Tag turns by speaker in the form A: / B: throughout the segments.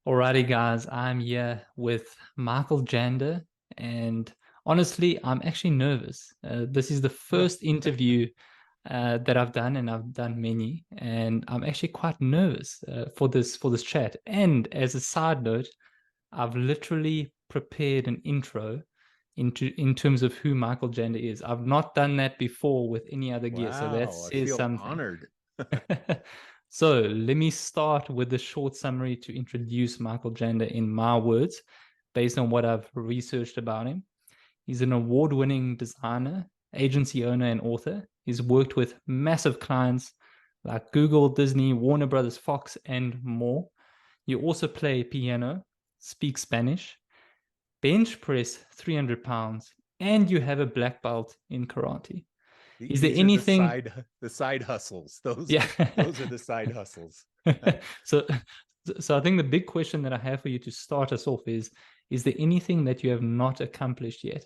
A: Alrighty, guys, I'm here with Michael Janda, and honestly, I'm actually nervous. This is the first interview that I've done, and I've done many, and I'm actually quite nervous for this chat. And as a side note, I've literally prepared an intro in terms of who Michael Janda is. I've not done that before with any other guest, so that
B: Wow, I
A: says
B: feel
A: something.
B: honored.
A: So let me start with a short summary to introduce Michael Janda in my words, based on what I've researched about him. He's an award-winning designer, agency owner, and author. He's worked with massive clients like Google, Disney, Warner Brothers, Fox, and more. You also play piano, speak Spanish, bench press 300 pounds, and you have a black belt in karate. Is there
B: These are
A: anything?
B: the side hustles. Those
A: Yeah.
B: those are the side hustles.
A: So, so I think the big question that I have for you to start us off is there anything that you have not accomplished yet?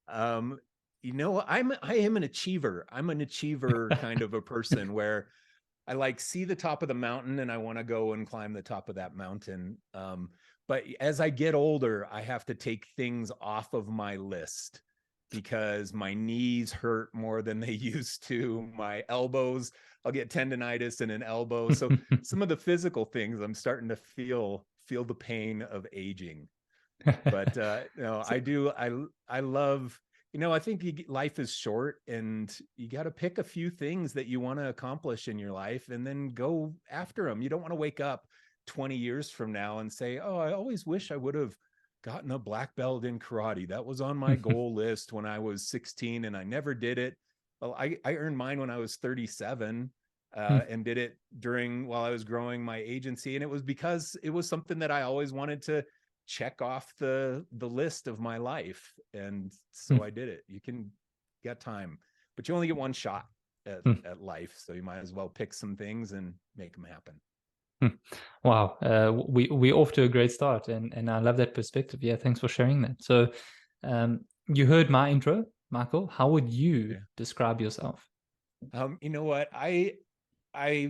B: Um, I am an achiever. I'm an achiever kind of a person where I like see the top of the mountain and I want to go and climb the top of that mountain. But as I get older, I have to take things off of my list because my knees hurt more than they used to. My elbows, I'll get tendonitis in an elbow. So some of the physical things I'm starting to feel the pain of aging. But no,
A: So,
B: I love, I think life is short and you got to pick a few things that you want to accomplish in your life and then go after them. You don't want to wake up 20 years from now and say, oh, I always wish I would have gotten a black belt in karate. That was on my goal list when I was 16 and I never did it. Well, I earned mine when I was 37 and did it while I was growing my agency. And it was because it was something that I always wanted to check off the list of my life, and so I did it. You can get time, but you only get one shot at life, so you might as well pick some things and make them happen.
A: wow, we're off to a great start, and I love that perspective. Yeah, thanks for sharing that. So, you heard my intro, Michael. How would you
B: Yeah.
A: describe yourself?
B: You know what, I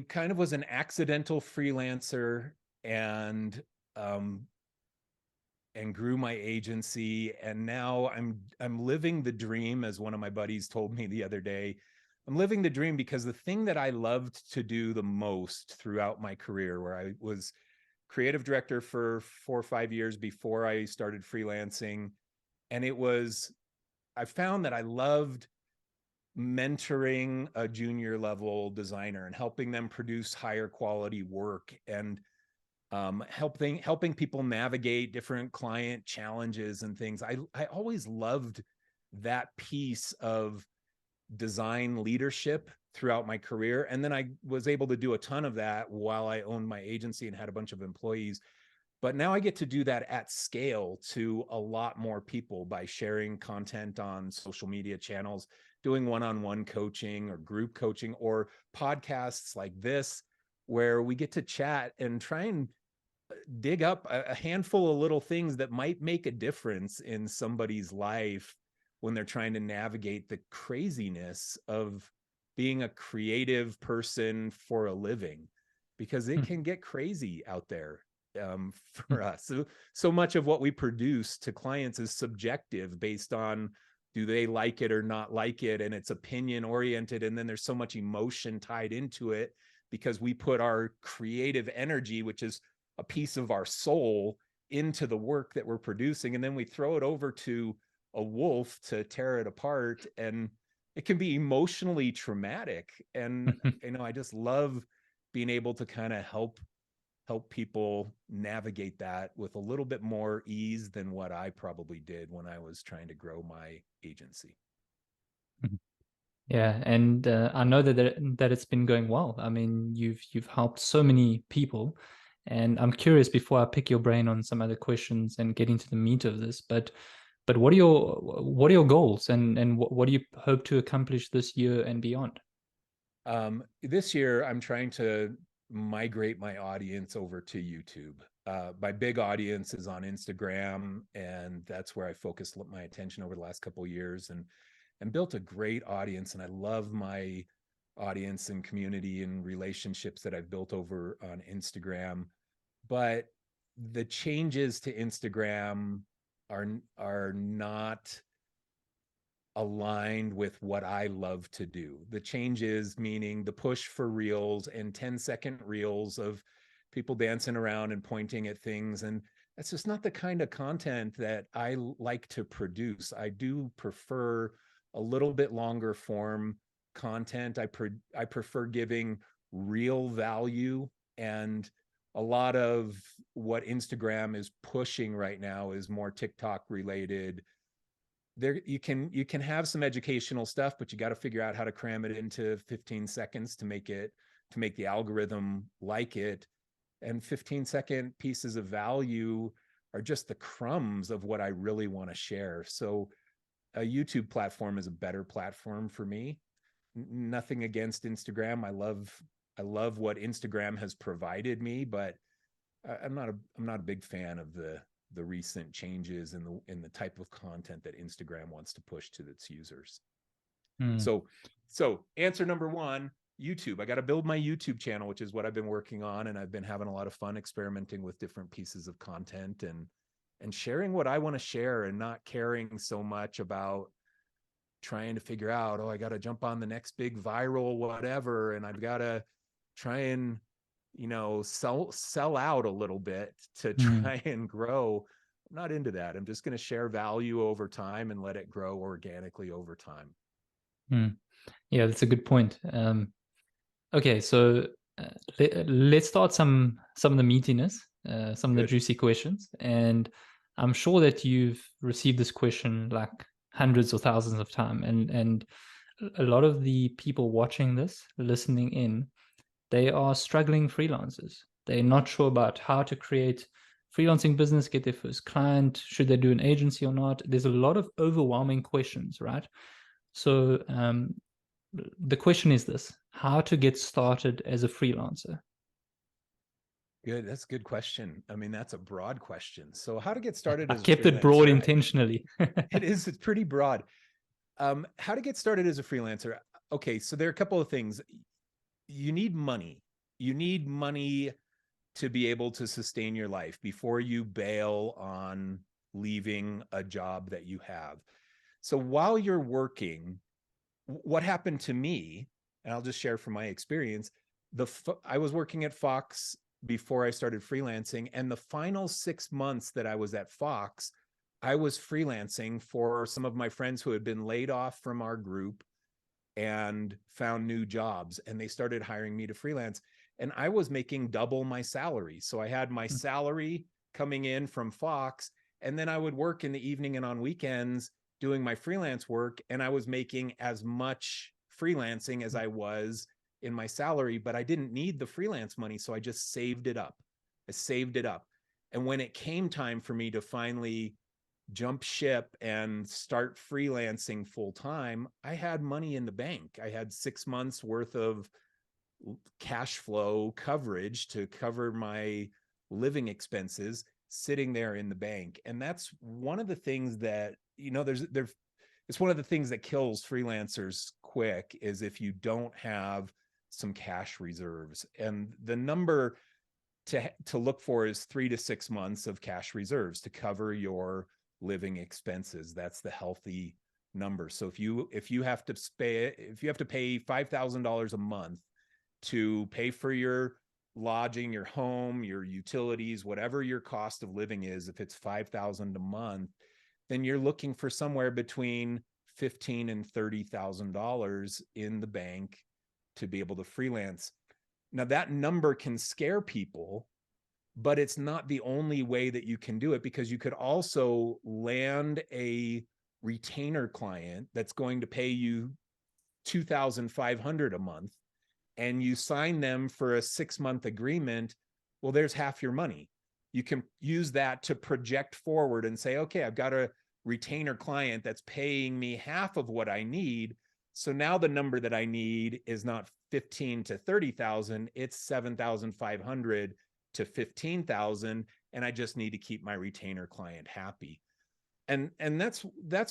B: kind of was an accidental freelancer and um and grew my agency, and now I'm living the dream, as one of my buddies told me the other day. I'm living the dream because the thing that I loved to do the most throughout my career, where I was creative director for 4 or 5 years before I started freelancing, and I found that I loved mentoring a junior level designer and helping them produce higher quality work, and helping people navigate different client challenges and things. I always loved that piece of design leadership throughout my career, and then I was able to do a ton of that while I owned my agency and had a bunch of employees. But now I get to do that at scale to a lot more people by sharing content on social media channels, doing one-on-one coaching or group coaching or podcasts like this, where we get to chat and try and dig up a handful of little things that might make a difference in somebody's life when they're trying to navigate the craziness of being a creative person for a living, because it can get crazy out there for us. So much of what we produce to clients is subjective, based on do they like it or not like it, and it's opinion oriented, and then there's so much emotion tied into it because we put our creative energy, which is a piece of our soul, into the work that we're producing, and then we throw it over to a wolf to tear it apart, and it can be emotionally traumatic. And I just love being able to kind of help people navigate that with a little bit more ease than what I probably did when I was trying to grow my agency.
A: Yeah, and I know that it's been going well. I mean, you've helped so many people, and I'm curious before I pick your brain on some other questions and get into the meat of this. But what are your goals, and what do you hope to accomplish this year and beyond?
B: This year, I'm trying to migrate my audience over to YouTube. My big audience is on Instagram, and that's where I focused my attention over the last couple of years, and built a great audience. And I love my audience and community and relationships that I've built over on Instagram. But the changes to Instagram are not aligned with what I love to do. The changes, meaning the push for reels and 10-second reels of people dancing around and pointing at things. And that's just not the kind of content that I like to produce. I do prefer a little bit longer form content. I prefer giving real value, and a lot of what Instagram is pushing right now is more TikTok related. There you can have some educational stuff, but you got to figure out how to cram it into 15 seconds to make the algorithm like it. And 15-second pieces of value are just the crumbs of what I really want to share. So a YouTube platform is a better platform for me. Nothing against Instagram. I love what Instagram has provided me, but I'm not a big fan of the recent changes in the type of content that Instagram wants to push to its users. So answer number one, YouTube. I got to build my YouTube channel, which is what I've been working on, and I've been having a lot of fun experimenting with different pieces of content and sharing what I want to share, and not caring so much about trying to figure out, oh, I got to jump on the next big viral whatever, and I've got to try and sell out a little bit to try and grow. I'm not into that. I'm just going to share value over time and let it grow organically over time.
A: Yeah, that's a good point. Okay, so let's start some of the meatiness, some of the juicy questions. And I'm sure that you've received this question like hundreds or thousands of times. And a lot of the people watching this, listening in, they are struggling freelancers. They're not sure about how to create freelancing business, get their first client, should they do an agency or not. There's a lot of overwhelming questions, right? So the question is this: how to get started as a freelancer?
B: Good. That's a good question. I mean, that's a broad question. So how to get started as
A: I kept it broad intentionally.
B: It's pretty broad. How to get started as a freelancer. Okay, so there are a couple of things. You need money. You need money to be able to sustain your life before you bail on leaving a job that you have. So while you're working, what happened to me, and I'll just share from my experience, I was working at Fox before I started freelancing, and the final 6 months that I was at Fox, I was freelancing for some of my friends who had been laid off from our group and found new jobs, and they started hiring me to freelance, and I was making double my salary. So I had my salary coming in from Fox, and then I would work in the evening and on weekends doing my freelance work, and I was making as much freelancing as I was in my salary, but I didn't need the freelance money, so I just saved it up. I saved it up. And when it came time for me to finally jump ship and start freelancing full time, I had money in the bank. I had 6 months worth of cash flow coverage to cover my living expenses sitting there in the bank. And that's one of the things that, it's one of the things that kills freelancers quick, is if you don't have some cash reserves. And the number to look for is 3 to 6 months of cash reserves to cover your living expenses. That's the healthy number. So if you have to pay $5,000 a month to pay for your lodging, your home, your utilities, whatever your cost of living is, if it's $5,000 a month, then you're looking for somewhere between $15,000 and $30,000 in the bank to be able to freelance. Now that number can scare people, but it's not the only way that you can do it, because you could also land a retainer client that's going to pay you $2,500 a month, and you sign them for a 6-month agreement. Well, there's half your money. You can use that to project forward and say, okay, I've got a retainer client that's paying me half of what I need. So now the number that I need is not 15 to 30,000, it's 7,500 to 15,000, and I just need to keep my retainer client happy. And that's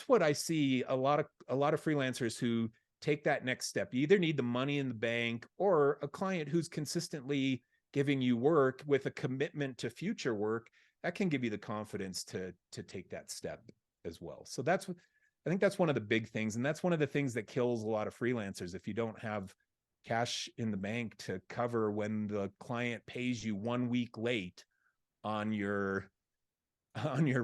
B: what I see a lot of freelancers who take that next step. You either need the money in the bank or a client who's consistently giving you work with a commitment to future work, that can give you the confidence to take that step as well. So I think that's one of the big things. And that's one of the things that kills a lot of freelancers. If you don't have cash in the bank to cover when the client pays you 1 week late on your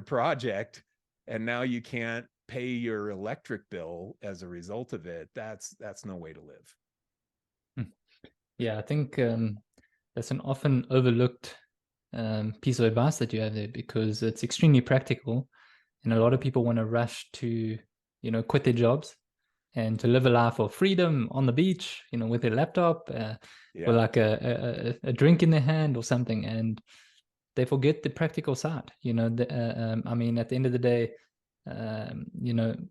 B: project, and now you can't pay your electric bill as a result of it, that's no way to live.
A: Yeah, I think that's an often overlooked piece of advice that you have there, because it's extremely practical, and a lot of people want to rush to, quit their jobs and to live a life of freedom on the beach, with their laptop, with like a drink in their hand or something, and they forget the practical side. I mean, at the end of the day,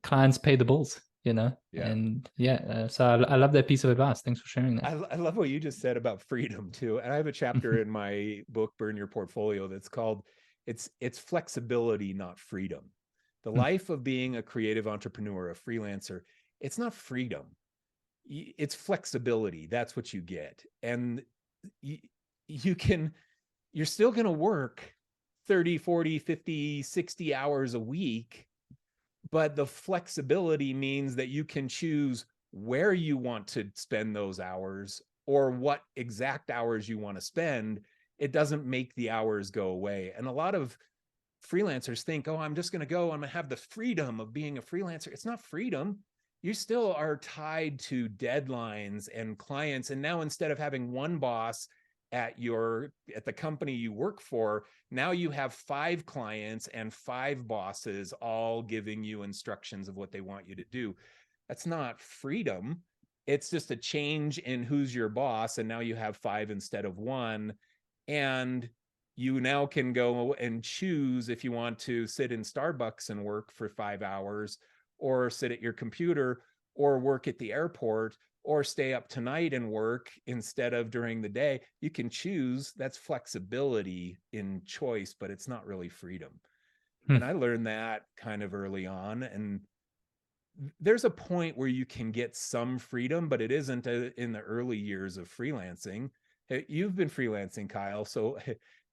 A: clients pay the bills. And so I love that piece of advice. Thanks for sharing that.
B: I love what you just said about freedom too. And I have a chapter in my book, Burn Your Portfolio, that's called it's flexibility, not freedom. The life of being a creative entrepreneur, a freelancer, it's not freedom. It's flexibility. That's what you get. And you're still going to work 30, 40, 50, 60 hours a week, but the flexibility means that you can choose where you want to spend those hours or what exact hours you want to spend. It doesn't make the hours go away. And a lot of freelancers think, oh, I'm just going to go, I'm going to have the freedom of being a freelancer. It's not freedom. You still are tied to deadlines and clients. And now, instead of having one boss at the company you work for, now you have 5 clients and 5 bosses all giving you instructions of what they want you to do. That's not freedom. It's just a change in who's your boss, and now you have 5 instead of 1, and you now can go and choose if you want to sit in Starbucks and work for 5 hours, or sit at your computer, or work at the airport, or stay up tonight and work instead of during the day. You can choose. That's flexibility in choice, but it's not really freedom. And I learned that kind of early on. And there's a point where you can get some freedom, but it isn't in the early years of freelancing. You've been freelancing, Kyle. So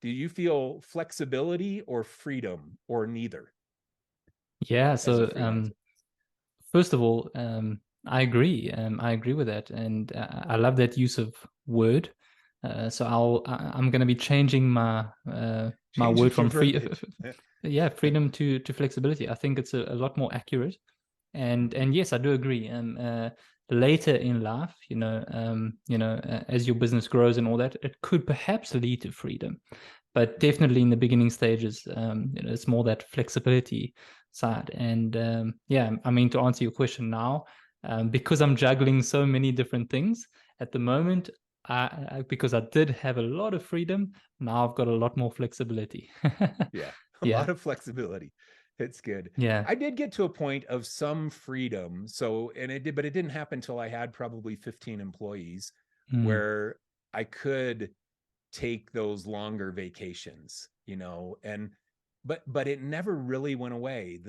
B: do you feel flexibility or freedom, or neither?
A: Yeah. So first of all, I agree. I agree with that, and I love that use of word. So I'm going to be changing my my word from freedom to flexibility. I think it's a lot more accurate, and yes, I do agree. Later in life, as your business grows and all that, it could perhaps lead to freedom, but definitely in the beginning stages, it's more that flexibility side. And I mean, to answer your question now, because I'm juggling so many different things at the moment, because I did have a lot of freedom, now I've got a lot more flexibility.
B: A lot of flexibility. It's good.
A: Yeah.
B: I did get to a point of some freedom. but it didn't happen until I had probably 15 employees, where I could take those longer vacations, but it never really went away.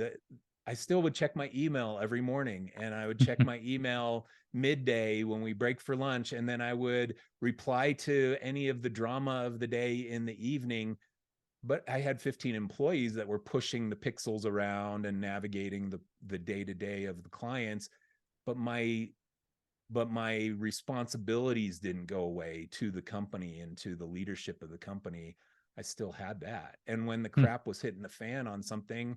B: I still would check my email every morning, and I would check my email midday when we break for lunch, and then I would reply to any of the drama of the day in the evening. But I had 15 employees that were pushing the pixels around and navigating the day-to-day of the clients, but my responsibilities didn't go away to the company and to the leadership of the company. I still had that. And when the crap was hitting the fan on something,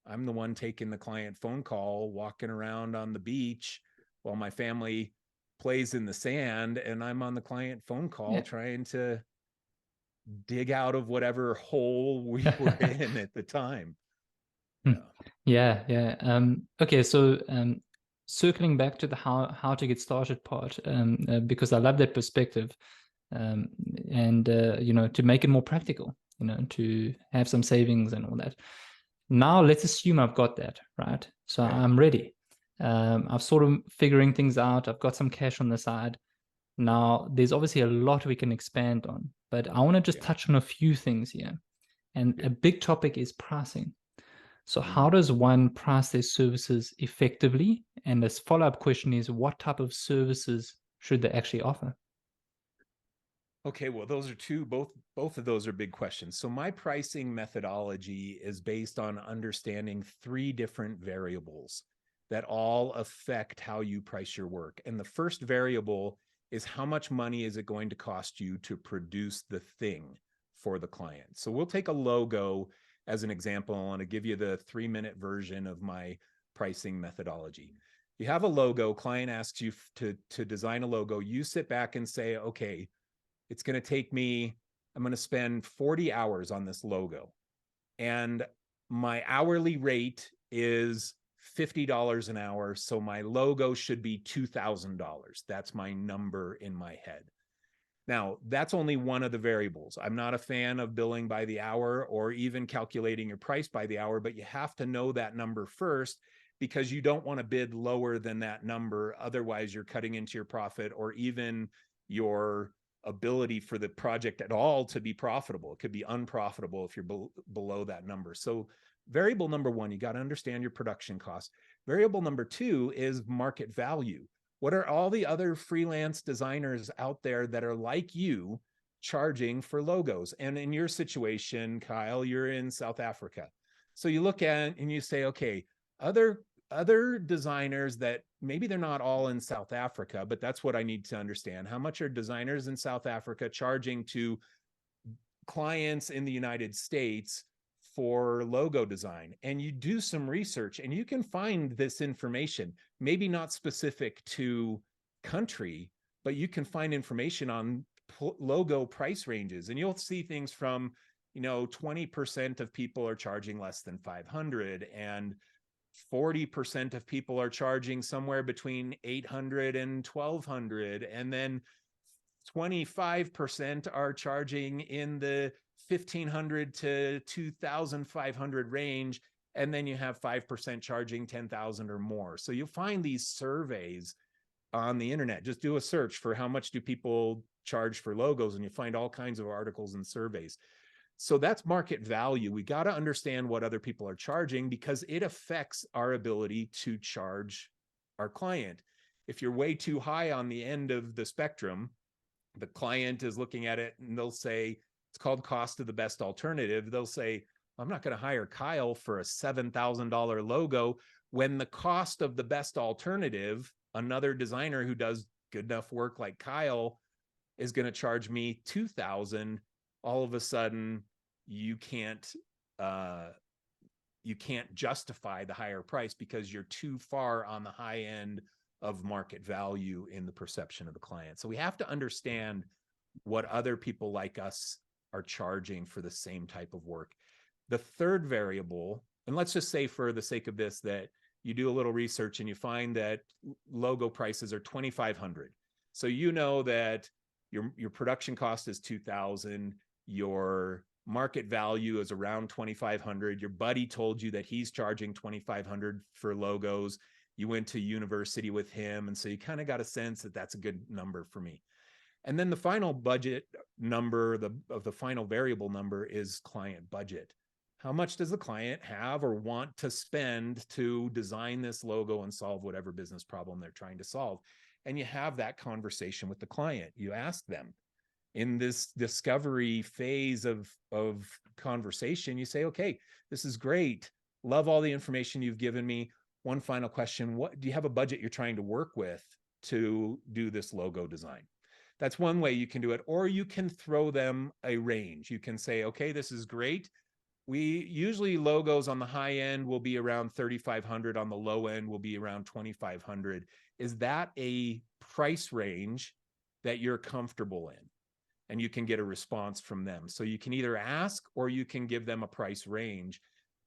B: I'm the one taking the client phone call, walking around on the beach while my family plays in the sand, and I'm on the client phone call trying to dig out of whatever hole we were in at the time.
A: Okay, so circling back to the how to get started part, because I love that perspective, and to make it more practical, to have some savings and all that. Now let's assume I've got that, right? So I'm ready. I've sort of figuring things out. I've got some cash on the side. Now there's obviously a lot we can expand on, but I want to just touch on a few things here. And a big topic is pricing. So how does one price their services effectively? And this follow-up question is, what type of services should they actually offer?
B: Okay, well, those are both of those are big questions. So my pricing methodology is based on understanding 3 different variables that all affect how you price your work. And the first variable is how much money is it going to cost you to produce the thing for the client. So we'll take a logo as an example. I want to give you the 3-minute version of my pricing methodology. You have a logo, client asks you to design a logo. You sit back and say, okay, it's going to take me, I'm going to spend 40 hours on this logo. And my hourly rate is $50 an hour. So my logo should be $2,000. That's my number in my head. Now, that's only one of the variables. I'm not a fan of billing by the hour or even calculating your price by the hour, but you have to know that number first because you don't want to bid lower than that number. Otherwise, you're cutting into your profit or even your ability for the project at all to be profitable. It could be unprofitable if you're below that number. So variable number 1, you got to understand your production costs. Variable number 2 is market value. What are all the other freelance designers out there that are like you charging for logos? And in your situation, Kyle, you're in South Africa. So you look at and you say, okay, other designers that maybe they're not all in South Africa, but that's what I need to understand. How much are designers in South Africa charging to clients in the United States for logo design? And you do some research and you can find this information, maybe not specific to country, but you can find information on logo price ranges. And you'll see things from, 20% of people are charging less than 500 and 40% of people are charging somewhere between 800 and 1200. And then 25% are charging in the 1500 to 2500 range. And then you have 5% charging 10,000 or more. So you'll find these surveys on the internet. Just do a search for how much do people charge for logos, and you find all kinds of articles and surveys. So that's market value. We got to understand what other people are charging because it affects our ability to charge our client. If you're way too high on the end of the spectrum, the client is looking at it and they'll say, it's called cost of the best alternative. They'll say, I'm not going to hire Kyle for a $7,000 logo when the cost of the best alternative, another designer who does good enough work like Kyle, is going to charge me $2,000. All of a sudden, you can't justify the higher price because you're too far on the high end of market value in the perception of the client. So we have to understand what other people like us are charging for the same type of work. The third variable, and let's just say for the sake of this that you do a little research and you find that logo prices are $2,500. So you know that your production cost is $2,000, your market value is around $2,500. Your buddy told you that he's charging $2,500 for logos. You went to university with him, and so you kind of got a sense that that's a good number for me. And then the final budget number, the final variable number is client budget. How much does the client have or want to spend to design this logo and solve whatever business problem they're trying to solve? And you have that conversation with the client. You ask them in this discovery phase of conversation, you say, okay, this is great. Love all the information you've given me. One final question. What do you have a budget you're trying to work with to do this logo design? That's one way you can do it. Or you can throw them a range. You can say, okay, this is great. We usually logos on the high end will be around 3,500. On the low end will be around 2,500. Is that a price range that you're comfortable in? And you can get a response from them. So you can either ask or you can give them a price range.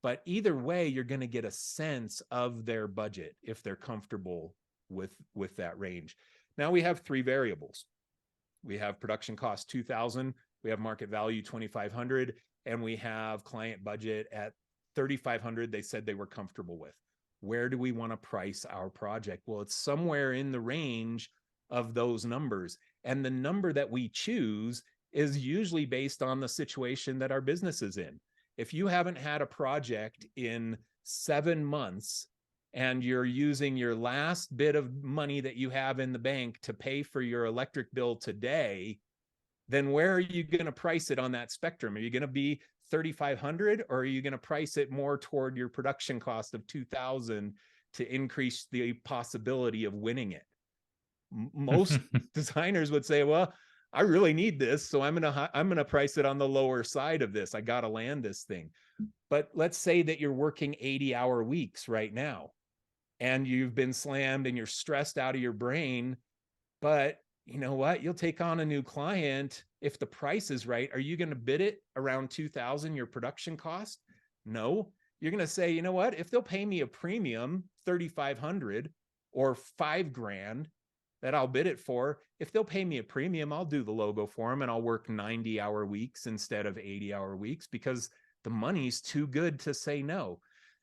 B: But either way, you're going to get a sense of their budget if they're comfortable with that range. Now we have 3 variables. We have production cost 2,000, we have market value 2,500, and we have client budget at 3,500 they said they were comfortable with. Where do we want to price our project? Well, it's somewhere in the range of those numbers. And the number that we choose is usually based on the situation that our business is in. If you haven't had a project in 7 months and you're using your last bit of money that you have in the bank to pay for your electric bill today, then where are you going to price it on that spectrum? Are you going to be 3,500, or are you going to price it more toward your production cost of 2,000 to increase the possibility of winning it? Most designers would say, well, I really need this, so I'm gonna price it on the lower side of this. I got to land this thing. But let's say that you're working 80-hour weeks right now, and you've been slammed and you're stressed out of your brain. But you know what? You'll take on a new client if the price is right. Are you going to bid it around 2,000, your production cost? No. You're going to say, you know what? If they'll pay me a premium, 3,500 or $5,000 that I'll bid it for, if they'll pay me a premium, I'll do the logo for them and I'll work 90-hour weeks instead of 80-hour weeks, because the money's too good to say no.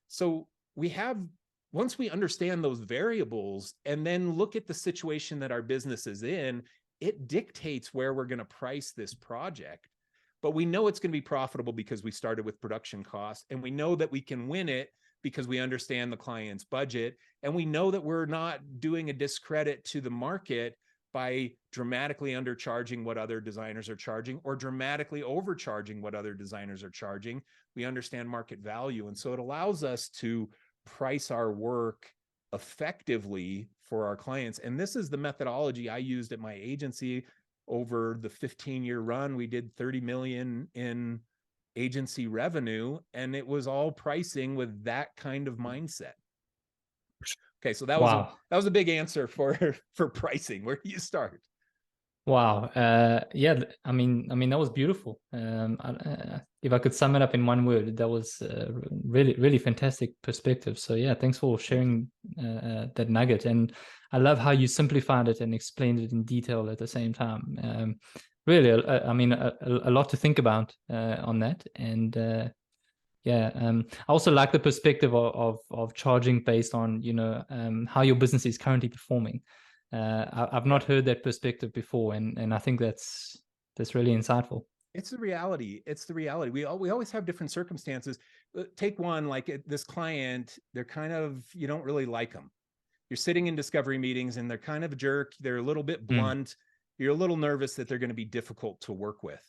B: So once we understand those variables and then look at the situation that our business is in, it dictates where we're going to price this project. But we know it's going to be profitable because we started with production costs, and we know that we can win it because we understand the client's budget, and we know that we're not doing a discredit to the market by dramatically undercharging what other designers are charging or dramatically overcharging what other designers are charging. We understand market value, and so it allows us to price our work effectively for our clients. And this is the methodology I used at my agency over the 15-year run. We did 30 million in agency revenue, and it was all pricing with that kind of mindset. Okay, so that was a big answer for pricing. Where do you start?
A: Wow. Yeah, I mean, that was beautiful. If I could sum it up in one word, that was really, really fantastic perspective. So yeah, thanks for sharing that nugget. And I love how you simplified it and explained it in detail at the same time. Really, I mean, a lot to think about on that. And yeah, I also like the perspective of charging based on, you know, how your business is currently performing. I've not heard that perspective before, and I think that's really insightful.
B: It's the reality. It's the reality. We always have different circumstances. Take one, like this client, they're kind of, you don't really like them. You're sitting in discovery meetings and they're kind of a jerk. They're a little bit blunt. You're a little nervous that they're going to be difficult to work with.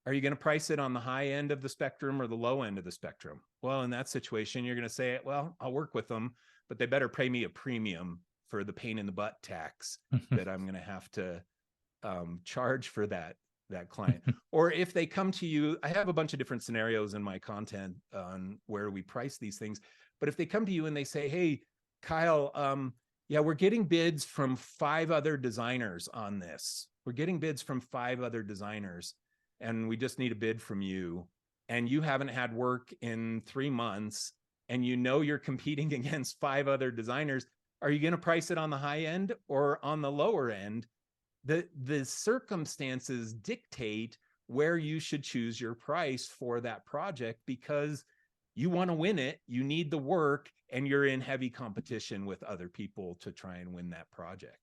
B: Are you going to price it on the high end of the spectrum or the low end of the spectrum? Well, in that situation, you're going to say, well, I'll work with them, but they better pay me a premium for the pain in the butt tax that I'm going to have to charge for that client. Or if they come to you, I have a bunch of different scenarios in my content on where we price these things. But if they come to you and they say, hey, Kyle, yeah, we're getting bids from 5 other designers on this. We're getting bids from 5 other designers, and we just need a bid from you. And you haven't had work in 3 months, and you know you're competing against 5 other designers. Are you going to price it on the high end or on the lower end? The circumstances dictate where you should choose your price for that project, because you want to win it, you need the work, and you're in heavy competition with other people to try and win that project.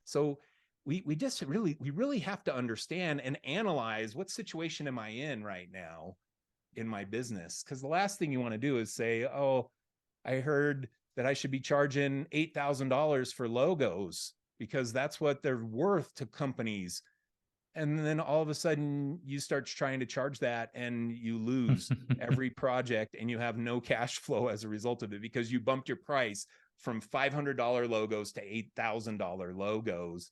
B: So we really have to understand and analyze, what situation am I in right now in my business? Because the last thing you want to do is say, oh, I heard that I should be charging $8,000 for logos because that's what they're worth to companies. And then all of a sudden you start trying to charge that, and you lose every project, and you have no cash flow as a result of it, because you bumped your price from $500 logos to $8,000 logos.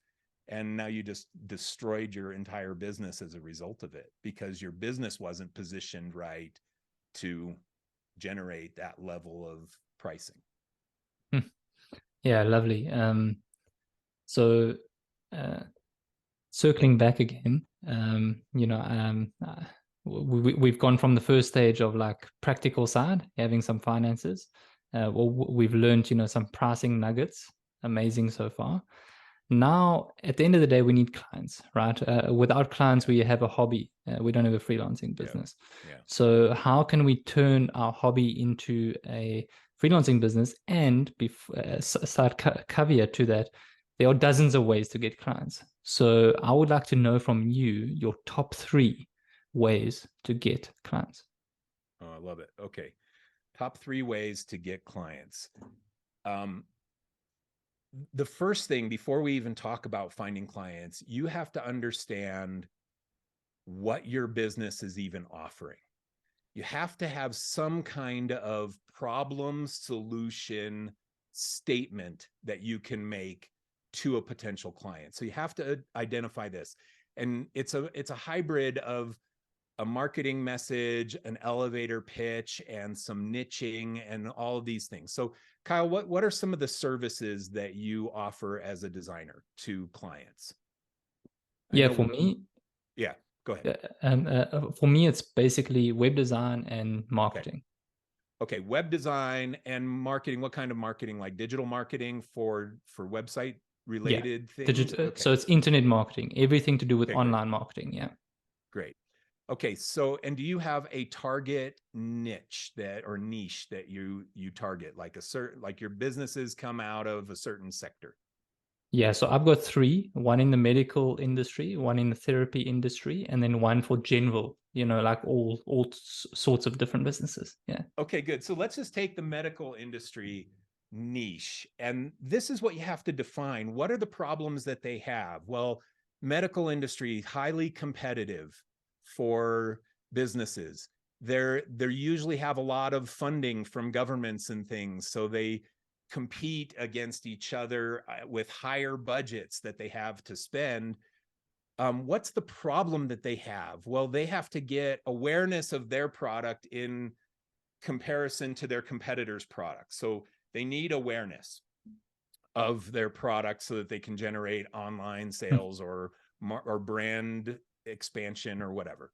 B: And now you just destroyed your entire business as a result of it, because your business wasn't positioned right to generate that level of pricing.
A: Yeah, lovely. So circling back again, you know, we've gone from the first stage of like practical side, having some finances. Well, we've learned, you know, some pricing nuggets. Amazing so far. Now, at the end of the day, we need clients, right? Without clients, we have a hobby. We don't have a freelancing business.
B: Yeah.
A: So how can we turn our hobby into a freelancing business? And side caveat to that, there are dozens of ways to get clients. So I would like to know from you your top 3 ways to get clients.
B: Oh, I love it. Okay. Top 3 ways to get clients. The first thing, before we even talk about finding clients, you have to understand what your business is even offering. You have to have some kind of problem solution statement that you can make to a potential client. So you have to identify this. And it's a hybrid of a marketing message, an elevator pitch, and some niching and all of these things. So Kyle, what are some of the services that you offer as a designer to clients?
A: Yeah, for me,
B: yeah, go ahead.
A: for me, it's basically web design and marketing.
B: Okay, web design and marketing. What kind of marketing? Like digital marketing for website related things? Okay.
A: So it's internet marketing, everything to do with online
B: great.
A: marketing. Yeah.
B: Great. Okay, so and do you have a target niche or niche that you target, like a certain, like your businesses come out of a certain sector?
A: Yeah, so I've got three, one in the medical industry, one in the therapy industry, and then one for general, like all sorts of different businesses. Yeah.
B: Okay, good. So let's just take the medical industry niche. And this is what you have to define. What are the problems that they have? Well, medical industry, highly competitive for businesses. They usually have a lot of funding from governments and things. So they compete against each other with higher budgets that they have to spend. What's the problem that they have? Well, they have to get awareness of their product in comparison to their competitors' products. So they need awareness of their product so that they can generate online sales or brand expansion or whatever.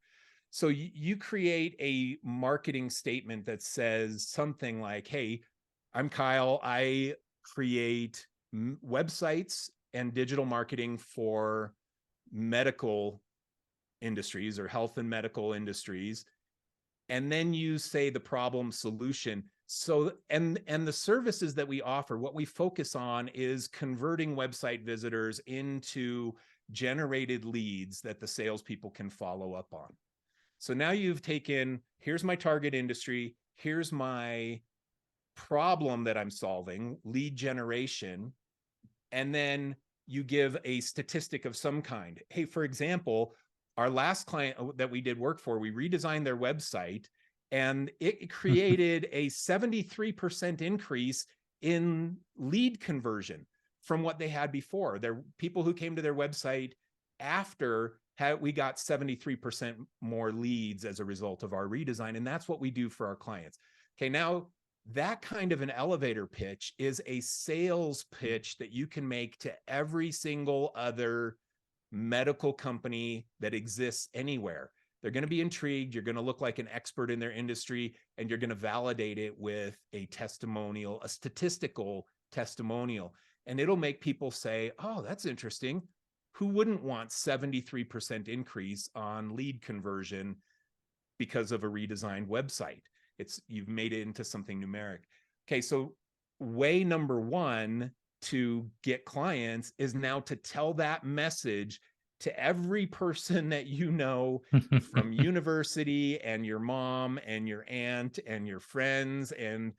B: So you create a marketing statement that says something like, hey, I'm Kyle. I create websites and digital marketing for medical industries or health and medical industries. And then you say the problem solution. So, and the services that we offer, what we focus on is converting website visitors into generated leads that the salespeople can follow up on. So now you've taken, here's my target industry, here's my problem that I'm solving, lead generation, and then you give a statistic of some kind. Hey, for example, our last client that we did work for, we redesigned their website and it created a 73% increase in lead conversion from what they had before. There people who came to their website after we got 73% more leads as a result of our redesign. And that's what we do for our clients. Okay, now that kind of an elevator pitch is a sales pitch that you can make to every single other medical company that exists anywhere. They're going to be intrigued. You're going to look like an expert in their industry, and you're going to validate it with a testimonial, a statistical testimonial. And it'll make people say, oh, that's interesting. Who wouldn't want 73% increase on lead conversion because of a redesigned website? You've made it into something numeric. Okay, so way number one to get clients is now to tell that message to every person that you know from university and your mom and your aunt and your friends and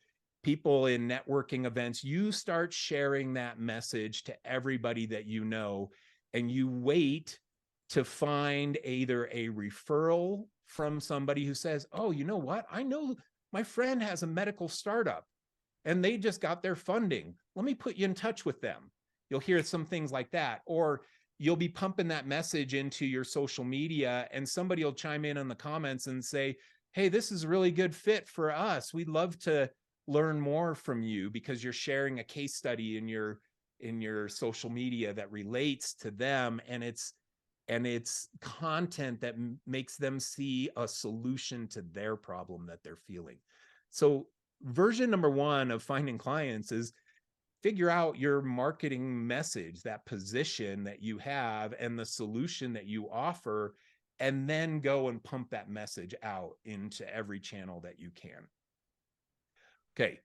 B: people in networking events. You start sharing that message to everybody that you know, and you wait to find either a referral from somebody who says, oh, you know what? I know my friend has a medical startup and they just got their funding. Let me put you in touch with them. You'll hear some things like that. Or you'll be pumping that message into your social media and somebody will chime in the comments and say, hey, this is a really good fit for us. We'd love to learn more from you because you're sharing a case study in your social media that relates to them. And it's content that makes them see a solution to their problem that they're feeling. So version number one of finding clients is figure out your marketing message, that position that you have and the solution that you offer, and then go and pump that message out into every channel that you can. Okay. Do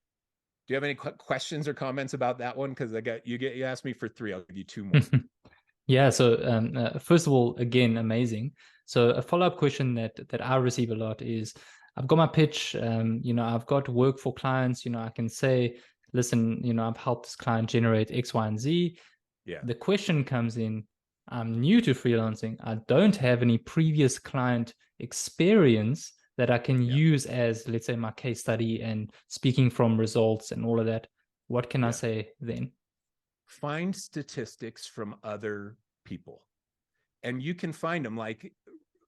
B: you have any questions or comments about that one? Because you asked me for 3. I'll give you 2 more.
A: Yeah. So first of all, again, amazing. So a follow-up question that I receive a lot is, I've got my pitch. I've got work for clients. I can say, listen, I've helped this client generate X, Y, and Z.
B: Yeah.
A: The question comes in, I'm new to freelancing. I don't have any previous client experience that I can
B: Yeah.
A: use as, let's say, my case study and speaking from results and all of that. What can I
B: Yeah.
A: say then?
B: Find statistics from other people, and you can find them. Like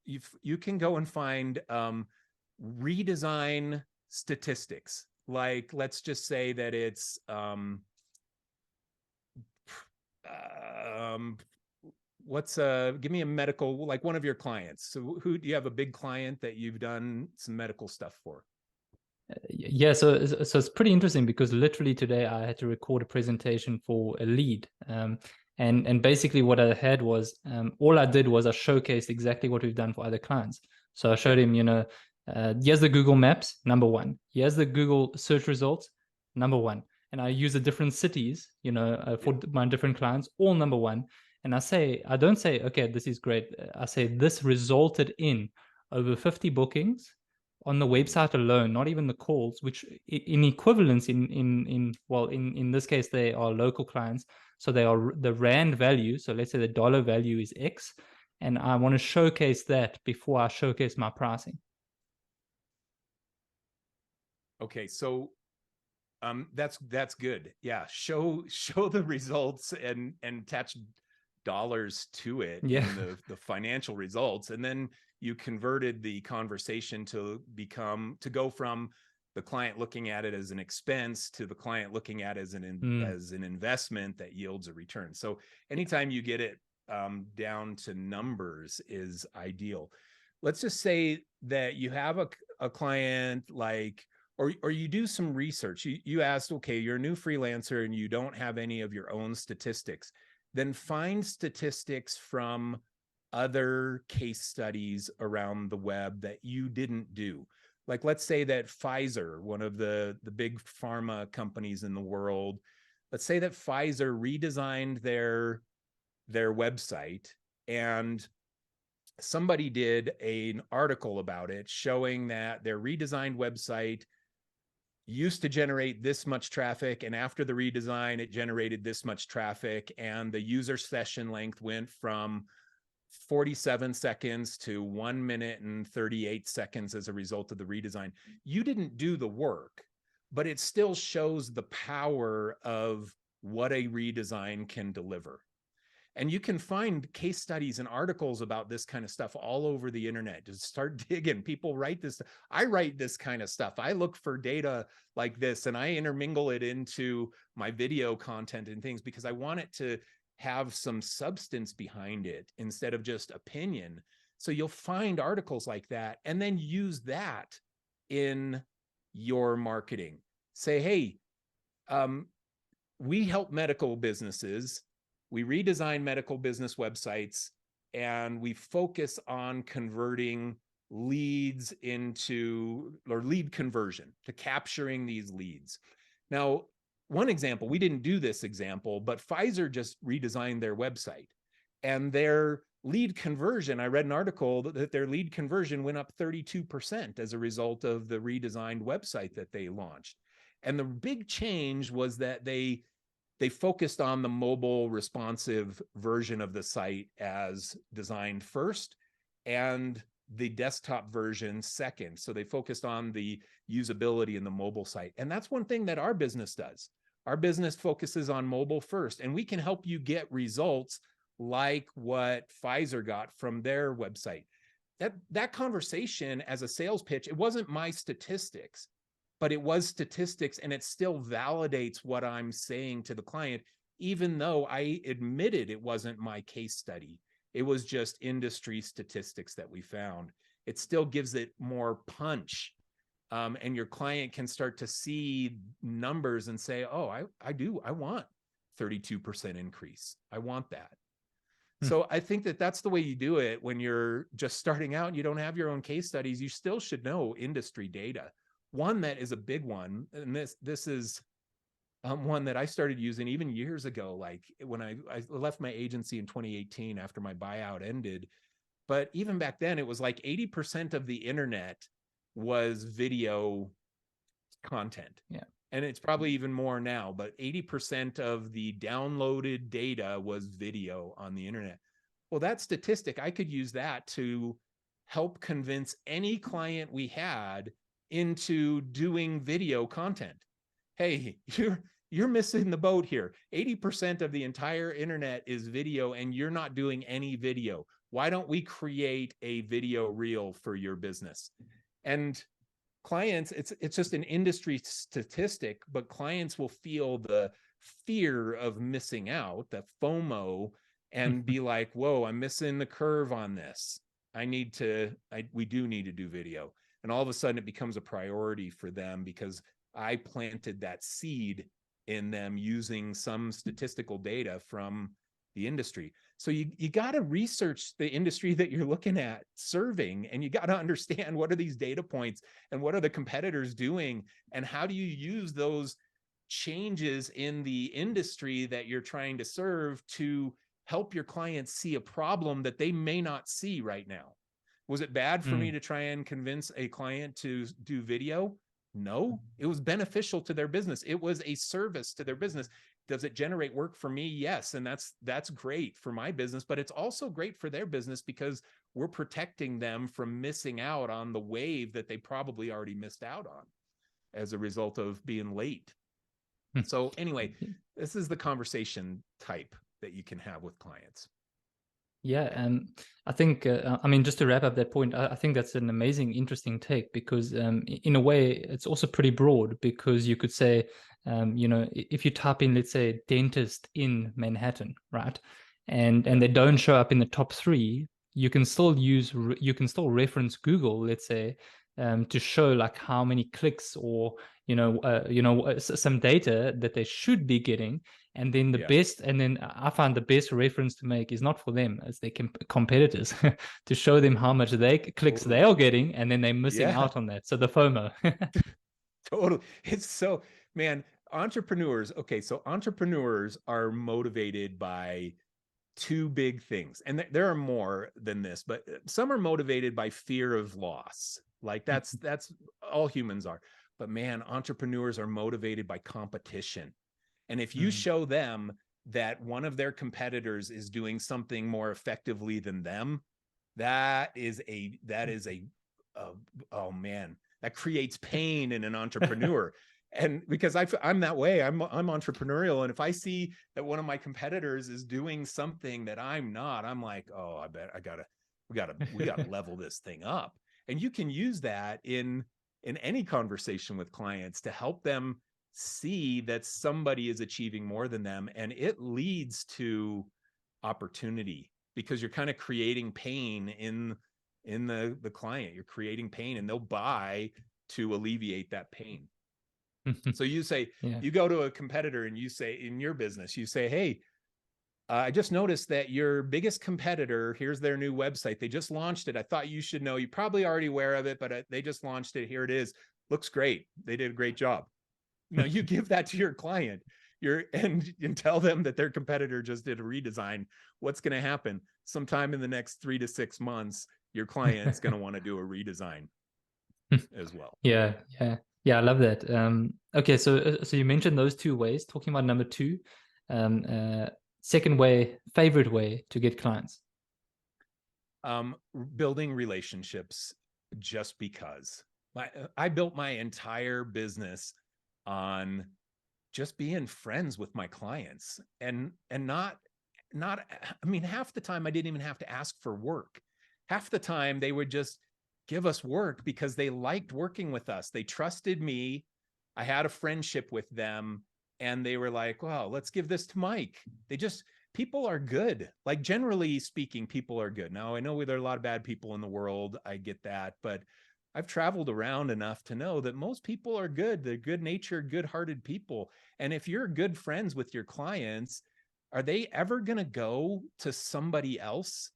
B: you can go and find redesign statistics. Like, let's just say that it's what's give me a medical, like one of your clients. So who do you have, a big client that you've done some medical stuff for?
A: Yeah, so it's pretty interesting because literally today I had to record a presentation for a lead. And basically what I had was all I did was I showcased exactly what we've done for other clients. So I showed
B: Yeah.
A: him, here's the Google Maps, number one. Here's the Google search results, number one. And I use the different cities, for my different clients, all number one. And I don't say, okay, this is great. I say this resulted in over 50 bookings on the website alone, not even the calls, which in equivalence in this case they are local clients, so they are the rand value. So let's say the dollar value is X, and I want to showcase that before I showcase my pricing.
B: Okay, so that's good. Yeah, show the results and attach dollars to it
A: Yeah.
B: in the financial results, and then you converted the conversation to go from the client looking at it as an expense to the client looking at it as an investment that yields a return. So anytime you get it down to numbers is ideal. Let's just say that you have a client, like, or you do some research. You asked, okay, you're a new freelancer and you don't have any of your own statistics. Then find statistics from other case studies around the web that you didn't do. Like, let's say that Pfizer, one of the big pharma companies in the world, let's say that Pfizer redesigned their website, and somebody did an article about it showing that their redesigned website used to generate this much traffic, and after the redesign it generated this much traffic, and the user session length went from 47 seconds to 1 minute and 38 seconds as a result of the redesign. You didn't do the work, but it still shows the power of what a redesign can deliver. And you can find case studies and articles about this kind of stuff all over the internet. Just start digging. People write this. I write this kind of stuff. I look for data like this and I intermingle it into my video content and things because I want it to have some substance behind it instead of just opinion. So you'll find articles like that and then use that in your marketing. Say, hey, we help medical businesses. We redesign medical business websites, and we focus on converting leads into, or lead conversion, to capturing these leads. Now, one example, we didn't do this example, but Pfizer just redesigned their website, and their lead conversion, I read an article that their lead conversion went up 32% as a result of the redesigned website that they launched. And the big change was that they focused on the mobile responsive version of the site as designed first, and the desktop version second. So they focused on the usability in the mobile site. And that's one thing that our business does. Our business focuses on mobile first, and we can help you get results like what Pfizer got from their website. That conversation as a sales pitch, it wasn't my statistics, but it was statistics, and it still validates what I'm saying to the client, even though I admitted it wasn't my case study. It was just industry statistics that we found. It still gives it more punch. And your client can start to see numbers and say, oh, I want 32% increase. I want that. So I think that that's the way you do it when you're just starting out and you don't have your own case studies. You still should know industry data. One that is a big one, and this is one that I started using even years ago, like when I left my agency in 2018 after my buyout ended. But even back then, it was like 80% of the internet was video content.
A: Yeah.
B: And it's probably even more now, but 80% of the downloaded data was video on the internet. Well, that statistic, I could use that to help convince any client we had into doing video content. Hey, you're missing the boat here. 80% of the entire internet is video and you're not doing any video. Why don't we create a video reel for your business? And clients, it's just an industry statistic, but clients will feel the fear of missing out, the FOMO, and be like, whoa, I'm missing the curve on this. We do need to do video. And all of a sudden it becomes a priority for them because I planted that seed in them using some statistical data from the industry. So you got to research the industry that you're looking at serving, and you got to understand what are these data points and what are the competitors doing, and how do you use those changes in the industry that you're trying to serve to help your clients see a problem that they may not see right now. Was it bad for me to try and convince a client to do video? No, it was beneficial to their business. It was a service to their business. Does it generate work for me? Yes. And that's great for my business, but it's also great for their business because we're protecting them from missing out on the wave that they probably already missed out on as a result of being late. So anyway, this is the conversation type that you can have with clients.
A: Yeah, and I think, I mean, just to wrap up that point, I think that's an amazing, interesting take because in a way, it's also pretty broad because you could say, you know, if you type in, let's say, dentist in Manhattan, right? And they don't show up in the top 3, you can still reference Google, let's say, to show like how many clicks or, some data that they should be getting. And then I find the best reference to make is not for them as their competitors to show them how much clicks they are getting, and then they're missing out on that. So the FOMO.
B: Totally. It's so, man, entrepreneurs. Okay. So entrepreneurs are motivated by 2 big things. And there are more than this, but some are motivated by fear of loss. Like that's all humans are. But man, entrepreneurs are motivated by competition. And if you show them that one of their competitors is doing something more effectively than them, that is a oh man, that creates pain in an entrepreneur. And because I'm that way, I'm entrepreneurial. And if I see that one of my competitors is doing something that I'm not, I'm like, oh, I bet we gotta level this thing up. And you can use that in any conversation with clients to help them see that somebody is achieving more than them. And it leads to opportunity because you're kind of creating pain in the client. You're creating pain and they'll buy to alleviate that pain. So you say, you go to a competitor and you say, in your business, you say, hey, I just noticed that your biggest competitor, here's their new website. They just launched it. I thought you should know. You're probably already aware of it, but they just launched it. Here it is. Looks great. They did a great job. Now you give that to your client and tell them that their competitor just did a redesign. What's going to happen? Sometime in the next 3 to 6 months, your client's going to want to do a redesign as well.
A: Yeah. I love that. Okay, so you mentioned those 2 ways. Talking about number 2, second way, favorite way to get clients.
B: Building relationships just because. I built my entire business on just being friends with my clients and not, I mean, half the time I didn't even have to ask for work. Half the time they would just give us work because they liked working with us. They trusted me. I had a friendship with them and they were like, well, let's give this to Mike. People are good. Like generally speaking, people are good. Now I know there are a lot of bad people in the world. I get that, but I've traveled around enough to know that most people are good. They're good-natured, good-hearted people. And if you're good friends with your clients, are they ever going to go to somebody else?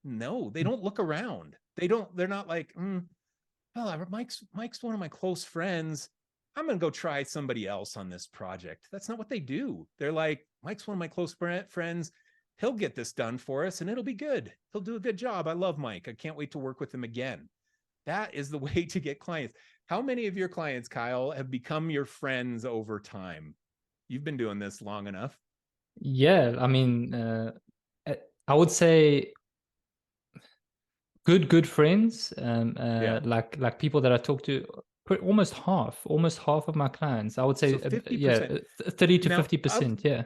B: No, they don't look around. They're not like, well, Mike's one of my close friends. I'm going to go try somebody else on this project. That's not what they do. They're like, Mike's one of my close friends. He'll get this done for us and it'll be good. He'll do a good job. I love Mike. I can't wait to work with him again. That is the way to get clients. How many of your clients, Kyle, have become your friends over time? You've been doing this long enough.
A: Yeah, I mean, I would say good friends,
B: Yeah.
A: like people that I talk to. Almost half of my clients. I would say,
B: So 50%.
A: yeah, 30 to
B: Now,
A: 50%. Yeah.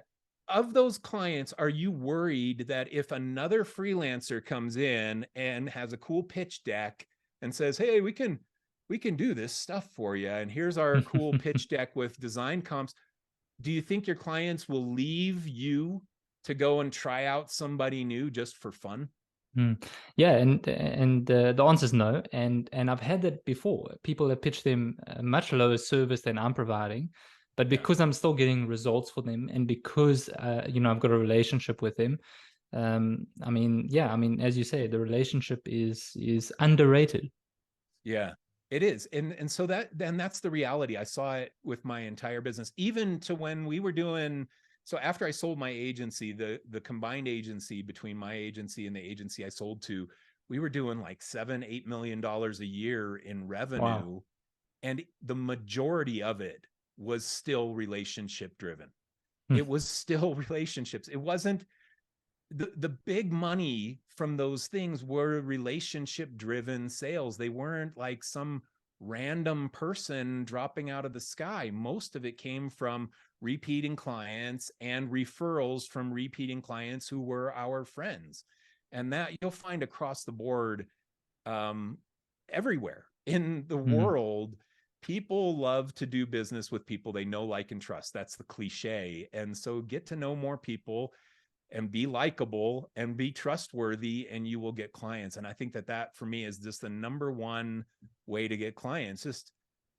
B: of those clients, are you worried that if another freelancer comes in and has a cool pitch deck and says, "Hey, we can do this stuff for you, and here's our cool pitch deck with design comps," do you think your clients will leave you to go and try out somebody new just for fun?
A: Yeah, and the answer is no. And I've had that before. People have pitched them a much lower service than I'm providing, but
B: Yeah.
A: because I'm still getting results for them, and because I've got a relationship with them. I mean, yeah, I mean, as you say, the relationship is underrated.
B: Yeah, it is. And so that's the reality. I saw it with my entire business, even to when we were doing, so after I sold my agency, the combined agency between my agency and the agency I sold to, we were doing like $7-8 million a year in
A: Wow.
B: revenue. And the majority of it was still relationship driven.
A: Hmm.
B: It was still relationships. It wasn't the big money from those things were relationship driven sales. They weren't like some random person dropping out of the sky. Most of it came from repeating clients and referrals from repeating clients who were our friends. And that you'll find across the board, um, everywhere in the
A: Hmm.
B: world. People love to do business with people they know, like, and trust. That's the cliche. And so get to know more people and be likable and be trustworthy, and you will get clients. And I think that for me is just the number one way to get clients. Just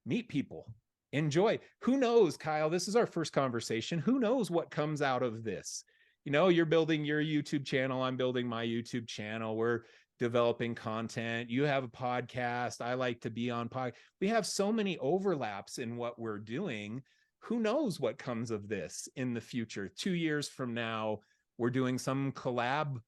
B: meet people, enjoy. Who knows, Kyle, this is our first conversation. Who knows what comes out of this? You're building your YouTube channel, I'm building my YouTube channel, we're developing content, you have a podcast, I like to be on podcast. We have so many overlaps in what we're doing. Who knows what comes of this in the future? 2 years from now, we're doing some collab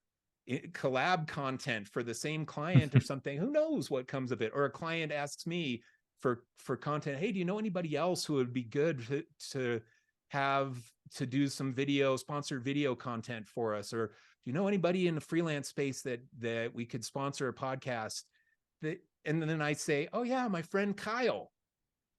B: content for the same client or something. Who knows what comes of it? Or a client asks me for content, "Hey, do you know anybody else who would be good to have to do some sponsored video content for us? Or do you know anybody in the freelance space that we could sponsor a podcast?" And then I say, "Oh yeah, my friend Kyle,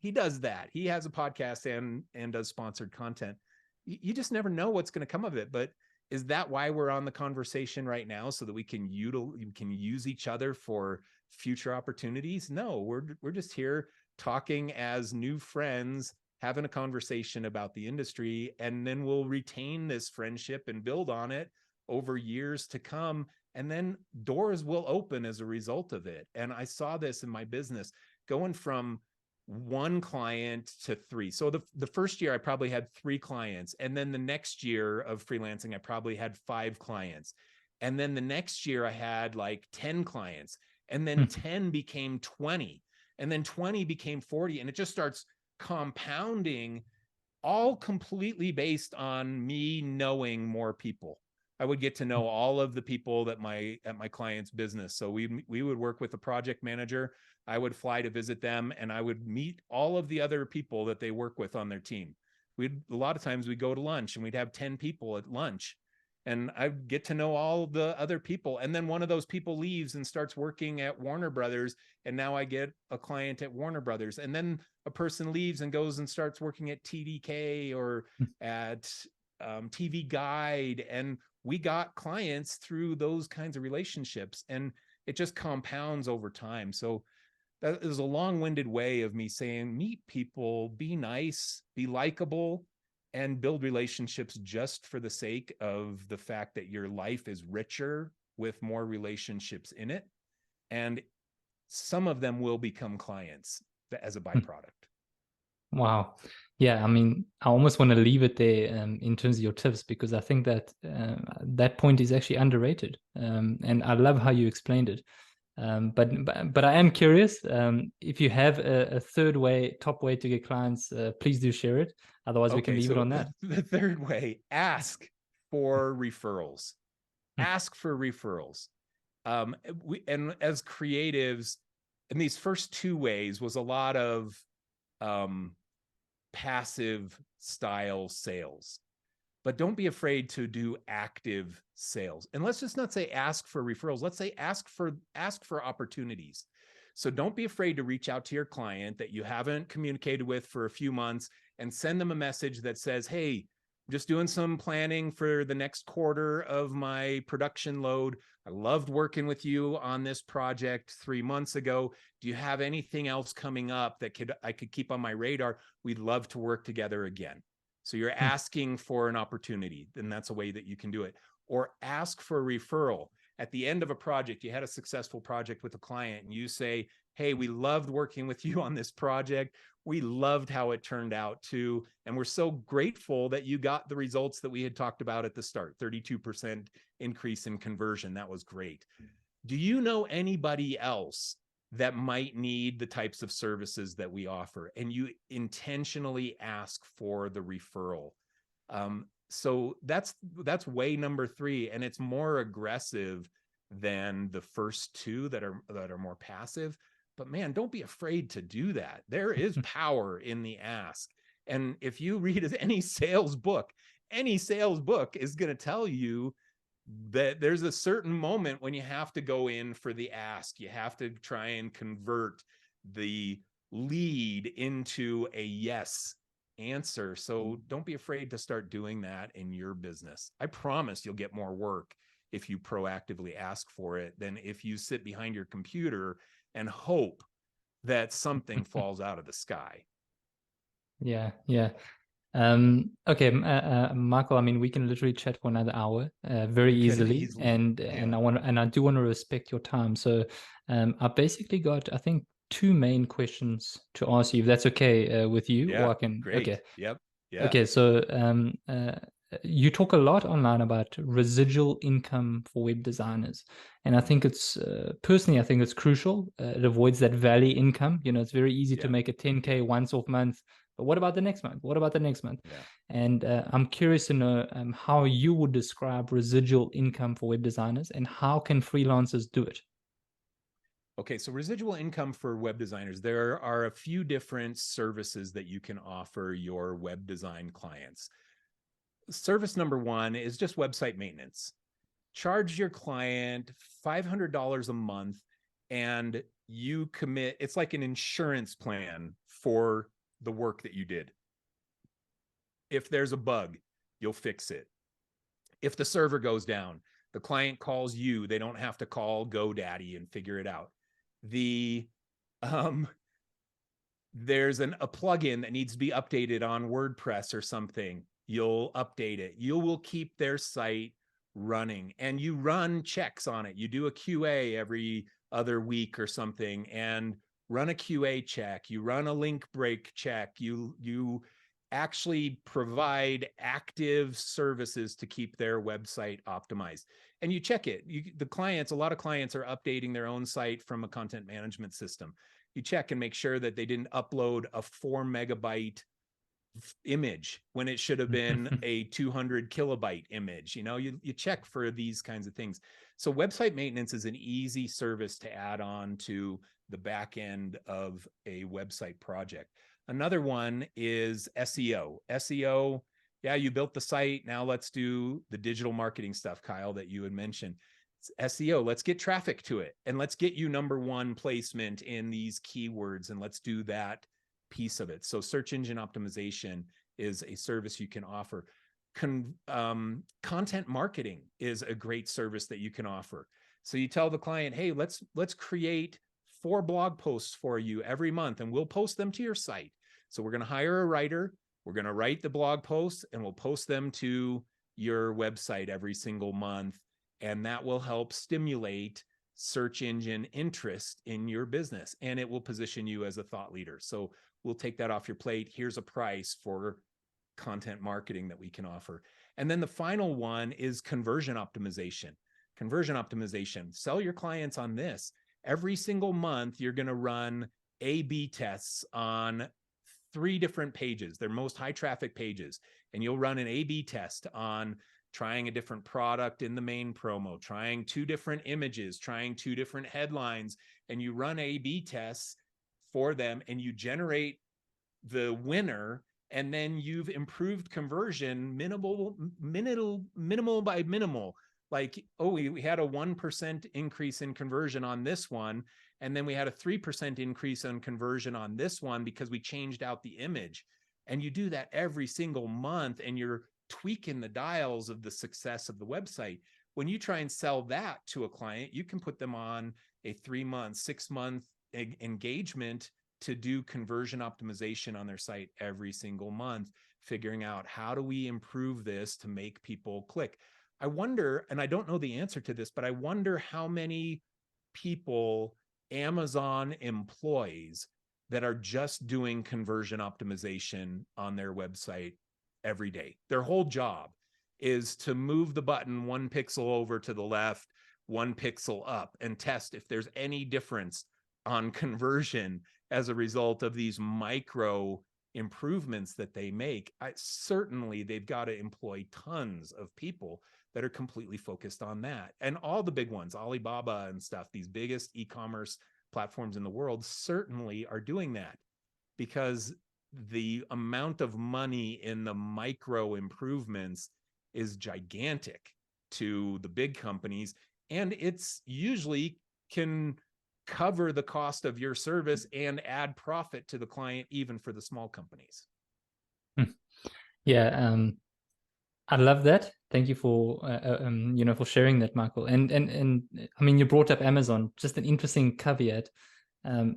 B: he does that. He has a podcast and does sponsored content." You just never know what's going to come of it. But is that why we're on the conversation right now, so that we can use each other for future opportunities? No, we're just here talking as new friends, having a conversation about the industry, and then we'll retain this friendship and build on it over years to come. And then doors will open as a result of it. And I saw this in my business going from one client to three. So the first year I probably had 3 clients. And then the next year of freelancing, I probably had 5 clients. And then the next year I had like 10 clients. And then 10 became 20. And then 20 became 40. And it just starts compounding, all completely based on me knowing more people. I would get to know all of the people at my client's business. So we would work with a project manager. I would fly to visit them, and I would meet all of the other people that they work with on their team. A lot of times we'd go to lunch and we'd have 10 people at lunch, and I'd get to know all the other people. And then one of those people leaves and starts working at Warner Brothers, and now I get a client at Warner Brothers. And then a person leaves and goes and starts working at TDK or at TV Guide, and we got clients through those kinds of relationships, and it just compounds over time. So that is a long-winded way of me saying, meet people, be nice, be likable, and build relationships just for the sake of the fact that your life is richer with more relationships in it. And some of them will become clients as a byproduct.
A: Wow. Yeah, I mean, I almost want to leave it there in terms of your tips, because I think that that point is actually underrated. And I love how you explained it. But I am curious, if you have a top way to get clients, please do share it. Otherwise, we can
B: Okay,
A: leave it
B: so
A: on that.
B: the third way, ask for referrals. Ask for referrals. And as creatives, in these first 2 ways was a lot of passive style sales. but don't be afraid to do active sales. And let's just not say ask for referrals. Let's say ask for opportunities. So don't be afraid to reach out to your client that you haven't communicated with for a few months and send them a message that says, hey, I'm just doing some planning for the next quarter of my production load. I loved working with you on this project 3 months ago. Do you have anything else coming up that I could keep on my radar? We'd love to work together again. So you're asking for an opportunity, then that's a way that you can do it. Or ask for a referral. At the end of a project, you had a successful project with a client and you say, hey, we loved working with you on this project. We loved how it turned out too. And we're so grateful that you got the results that we had talked about at the start, 32% increase in conversion. That was great. Do you know anybody else that might need the types of services that we offer? And you intentionally ask for the referral. So that's way number 3, and it's more aggressive than the first 2 that are more passive. But man, don't be afraid to do that. There is power in the ask. And if you read any sales book is going to tell you that there's a certain moment when you have to go in for the ask. You have to try and convert the lead into a yes answer. So don't be afraid to start doing that in your business. I promise you'll get more work if you proactively ask for it than if you sit behind your computer and hope that something falls out of the sky.
A: Yeah. Okay, Michael, I mean, we can literally chat for another hour, very easily. And I do want to respect your time. So I basically got, I think, 2 main questions to ask you, if that's okay with you.
B: Yeah,
A: or I can.
B: great.
A: Okay.
B: Yep. Yeah.
A: Okay, so you talk a lot online about residual income for web designers, and I think it's personally, I think it's crucial. It avoids that valley income. It's very easy to make a 10K once-off month, but what about the next month? What about the next month?
B: Yeah.
A: And I'm curious to know how you would describe residual income for web designers, and how can freelancers do it?
B: Okay, so residual income for web designers, there are a few different services that you can offer your web design clients. Service number 1 is just website maintenance. Charge your client $500 a month and you commit, it's like an insurance plan for the work that you did. If there's a bug, you'll fix it. If the server goes down, the client calls you. They don't have to call GoDaddy and figure it out. There's a plugin that needs to be updated on WordPress or something. You'll update it. You will keep their site running, and you run checks on it. You do a QA every other week or something and run a QA check. You run a link break check. You actually provide active services to keep their website optimized. And you check it. A lot of clients are updating their own site from a content management system. You check and make sure that they didn't upload a 4 megabyte image when it should have been a 200 kilobyte image. You check for these kinds of things. So website maintenance is an easy service to add on to the back end of a website project. Another one is SEO. SEO, yeah, you built the site. Now let's do the digital marketing stuff, Kyle, that you had mentioned. It's SEO, let's get traffic to it and let's get you number 1 placement in these keywords, and let's do that piece of it. So search engine optimization is a service you can offer. Content marketing is a great service that you can offer. So you tell the client, hey, let's create 4 blog posts for you every month and we'll post them to your site. So we're going to hire a writer, we're going to write the blog posts and we'll post them to your website every single month. And that will help stimulate search engine interest in your business, and it will position you as a thought leader. So we'll take that off your plate. Here's a price for content marketing that we can offer. And then the final one is conversion optimization. Conversion optimization, sell your clients on this. Every single month, you're going to run A/B tests on 3 different pages, their most high traffic pages. And you'll run an A/B test on trying a different product in the main promo, trying 2 different images, trying 2 different headlines, and you run A/B tests for them and you generate the winner and then you've improved conversion minimal by minimal. Like, oh, we had a 1% increase in conversion on this one, and then we had a 3% increase in conversion on this one because we changed out the image. And you do that every single month, and you're tweaking the dials of the success of the website. When you try and sell that to a client, you can put them on a 3-month, 6-month engagement to do conversion optimization on their site every single month, figuring out how do we improve this to make people click. I wonder, and I don't know the answer to this, but I wonder how many people Amazon employs that are just doing conversion optimization on their website every day. Their whole job is to move the button 1 pixel over to the left, 1 pixel up, and test if there's any difference on conversion as a result of these micro improvements that they make. Certainly, they've got to employ tons of people that are completely focused on that. And all the big ones, Alibaba and stuff, these biggest e-commerce platforms in the world certainly are doing that, because the amount of money in the micro improvements is gigantic to the big companies, and it's usually can cover the cost of your service and add profit to the client, even for the small companies.
A: Yeah, I love that. Thank you for for sharing that, Michael. And I mean, you brought up Amazon. Just an interesting caveat.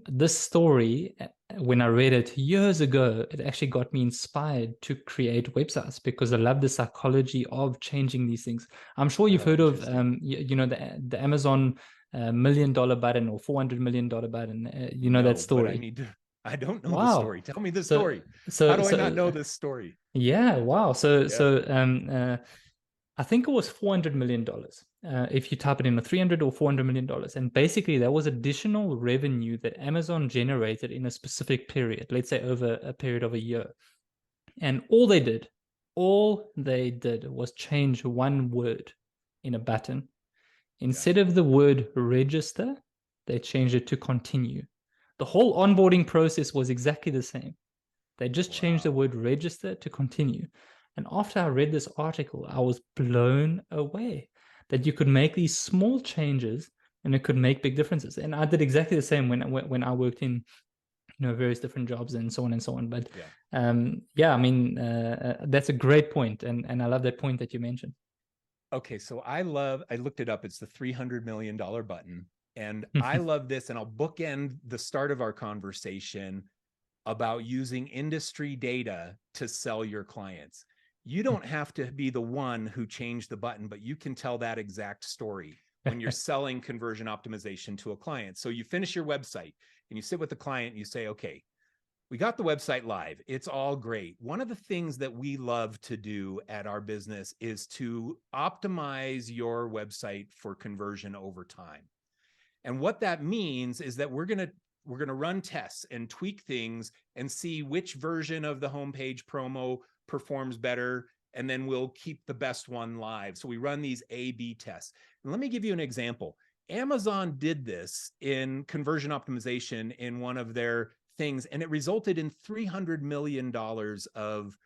A: This story, when I read it years ago, it actually got me inspired to create websites, because I love the psychology of changing these things. I'm sure you've heard of the Amazon $1 million button or $400 million button. That story.
B: But I don't know the story. Tell me the story.
A: So
B: how do I not know this story?
A: Yeah, wow. I think it was $400 million. If you type it in, $300 or $400 million. And basically that was additional revenue that Amazon generated in a specific period, let's say over a period of a year. And all they did was change one word in a button. Instead of the word register, they changed it to continue. The whole onboarding process was exactly the same. They just changed the word register to continue. And after I read this article, I was blown away that you could make these small changes and it could make big differences. And I did exactly the same when I worked in various different jobs and so on and so on. But I mean, that's a great point. And I love that point that you mentioned.
B: Okay, so I looked it up. It's the $300 million button. And I love this, and I'll bookend the start of our conversation about using industry data to sell your clients. You don't have to be the one who changed the button, but you can tell that exact story when you're selling conversion optimization to a client. So you finish your website and you sit with the client and you say, okay, we got the website live. It's all great. One of the things that we love to do at our business is to optimize your website for conversion over time. And what that means is that we're going to run tests and tweak things and see which version of the homepage promo performs better, and then we'll keep the best one live. So we run these A/B tests. And let me give you an example. Amazon did this in conversion optimization in one of their things, and it resulted in $300 million of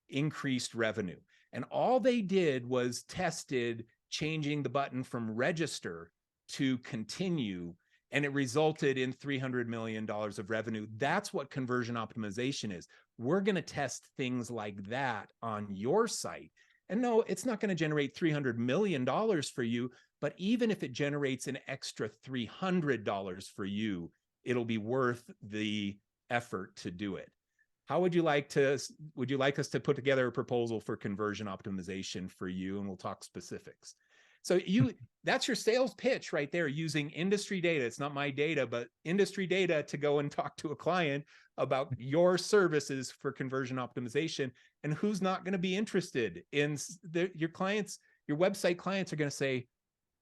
B: increased revenue. And all they did was tested changing the button from register to continue, and it resulted in $300 million of revenue. That's what conversion optimization is. We're going to test things like that on your site. And no, it's not going to generate $300 million for you, but even if it generates an extra $300 for you, it'll be worth the effort to do it. How would you like us to put together a proposal for conversion optimization for you? And we'll talk specifics. So that's your sales pitch right there, using industry data. It's not my data, but industry data to go and talk to a client about your services for conversion optimization. And who's not going to be interested in your clients? Your website clients are going to say,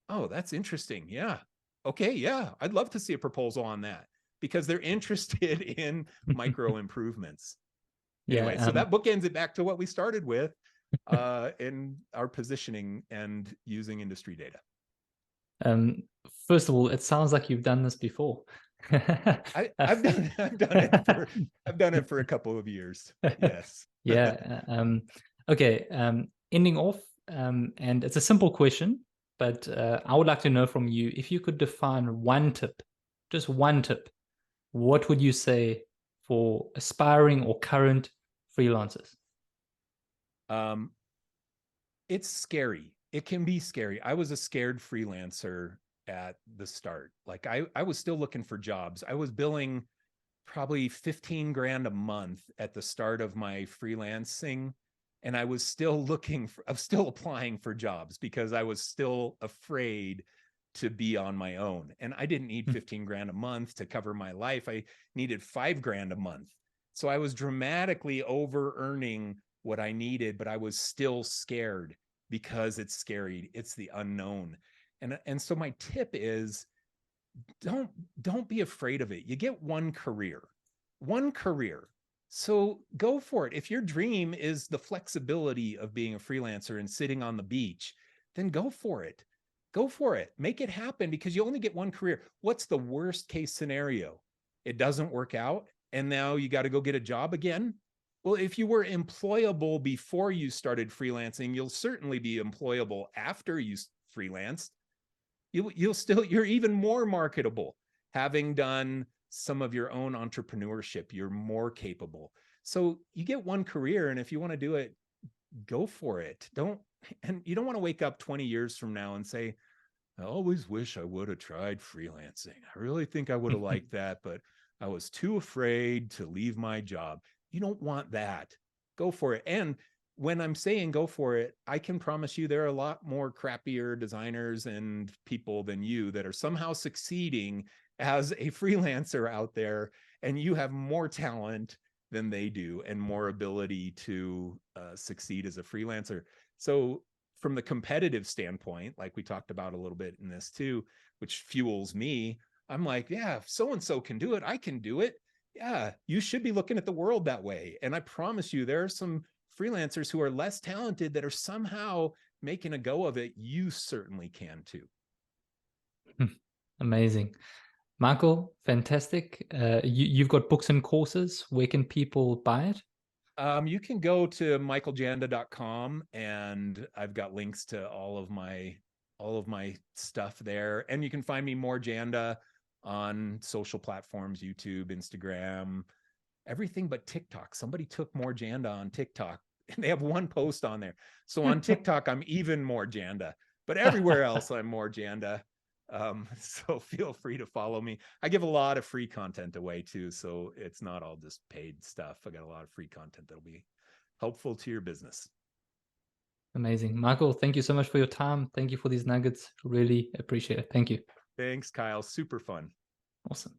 B: oh, that's interesting. Yeah. Okay. Yeah. I'd love to see a proposal on that, because they're interested in micro improvements. Anyway, so that bookends it back to what we started with. In our positioning and using industry data.
A: First of all, it sounds like you've done this before.
B: I've done it for a couple of years. Yes.
A: Yeah. Okay. Ending off, and it's a simple question, but I would like to know from you, if you could define one tip, just one tip, what would you say for aspiring or current freelancers?
B: Um, it's scary. It can be scary. I was a scared freelancer at the start. Like I was still looking for jobs. I was billing probably 15 grand a month at the start of my freelancing. And I was still I was still applying for jobs because I was still afraid to be on my own. And I didn't need 15 grand a month to cover my life. I needed 5 grand a month. So I was dramatically over earning what I needed, but I was still scared because it's scary. It's the unknown. And so my tip is don't be afraid of it. You get one career. So go for it. If your dream is the flexibility of being a freelancer and sitting on the beach, then go for it. Go for it. Make it happen because you only get one career. What's the worst case scenario? It doesn't work out and now you got to go get a job again. Well, if you were employable before you started freelancing, you'll certainly be employable after you freelanced. You're even more marketable having done some of your own entrepreneurship. You're more capable. So you get one career, and if you want to do it, go for it. And you don't want to wake up 20 years from now and say, I always wish I would have tried freelancing. I really think I would have liked that, but I was too afraid to leave my job. You don't want that. Go for it. And when I'm saying go for it, I can promise you there are a lot more crappier designers and people than you that are somehow succeeding as a freelancer out there, and you have more talent than they do and more ability to succeed as a freelancer. So from the competitive standpoint, like we talked about a little bit in this too, which fuels me, I'm like, yeah, if so-and-so can do it, I can do it. Yeah, you should be looking at the world that way. And I promise you, there are some freelancers who are less talented that are somehow making a go of it. You certainly can too.
A: Amazing. Michael, fantastic. You've got books and courses. Where can people buy it?
B: You can go to michaeljanda.com and I've got links to all of my stuff there. And you can find me more Janda on social platforms, YouTube, Instagram, everything but TikTok. Somebody took more Janda on TikTok and they have one post on there. So on TikTok, I'm even more Janda, but everywhere else I'm more Janda. So feel free to follow me. I give a lot of free content away too, so it's not all just paid stuff. I got a lot of free content that'll be helpful to your business.
A: Amazing. Michael, thank you so much for your time. Thank you for these nuggets. Really appreciate it. Thank you.
B: Thanks, Kyle. Super fun.
A: Awesome.